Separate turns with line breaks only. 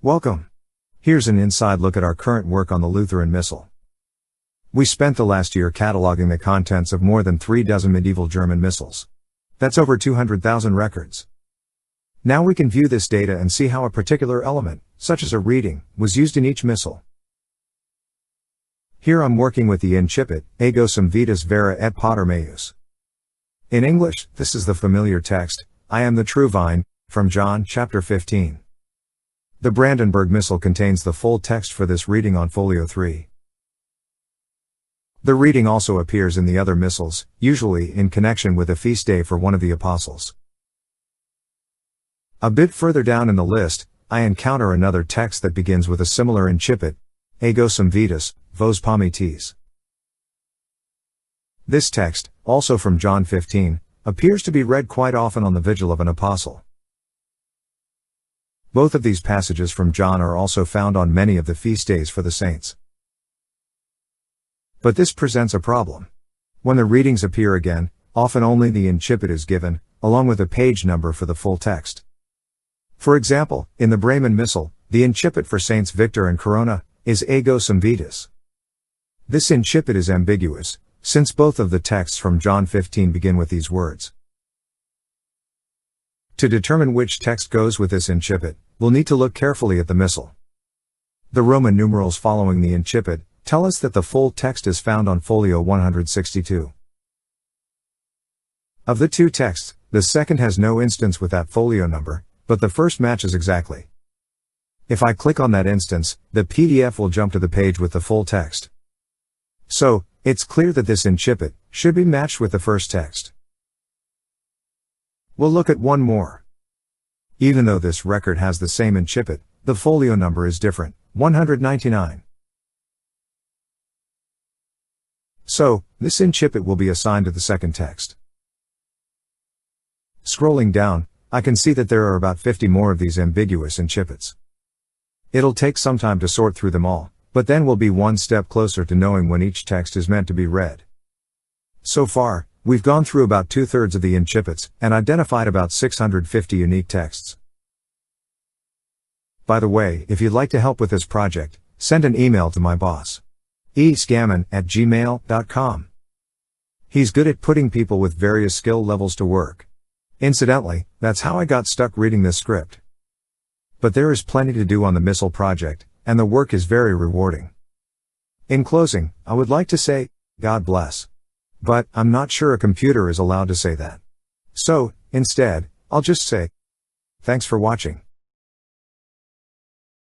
Welcome. Here's an inside look at our current work on the Lutheran Missal. We spent the last year cataloging the contents of more than 36 medieval German missals. That's over 200,000 records. Now we can view this data and see how a particular element, such as a reading, was used in each missal. Here I'm working with the incipit, Ego sum vitas vera et pater meus. In English, this is the familiar text, I am the true vine, from John chapter 15. The Brandenburg Missal contains the full text for this reading on folio 3. The reading also appears in the other missals, usually in connection with a feast day for one of the apostles. A bit further down in the list, I encounter another text that begins with a similar incipit, Ego sum vitas, vos pomites. This text, also from John 15, appears to be read quite often on the vigil of an apostle. Both of these passages from John are also found on many of the feast days for the saints. But this presents a problem. When the readings appear again, often only the incipit is given, along with a page number for the full text. For example, in the Bremen Missal, the incipit for Saints Victor and Corona is Ego sum vitas. This incipit is ambiguous, since both of the texts from John 15 begin with these words. To determine which text goes with this incipit, we'll need to look carefully at the missal. The Roman numerals following the incipit tell us that the full text is found on folio 162. Of the two texts, the second has no instance with that folio number, but the first matches exactly. If I click on that instance, the PDF will jump to the page with the full text. So, it's clear that this incipit should be matched with the first text. We'll look at one more. Even though this record has the same incipit, the folio number is different, 199. So, this incipit will be assigned to the second text. Scrolling down, I can see that there are about 50 more of these ambiguous incipits. It'll take some time to sort through them all, but then we'll be one step closer to knowing when each text is meant to be read. So far, we've gone through about 2/3 of the incipits, and identified about 650 unique texts. By the way, if you'd like to help with this project, send an email to my boss. esgammon@gmail.com. He's good at putting people with various skill levels to work. Incidentally, that's how I got stuck reading this script. But there is plenty to do on the Missal project, and the work is very rewarding. In closing, I would like to say, God bless. But I'm not sure a computer is allowed to say that. So, instead, I'll just say, thanks for watching.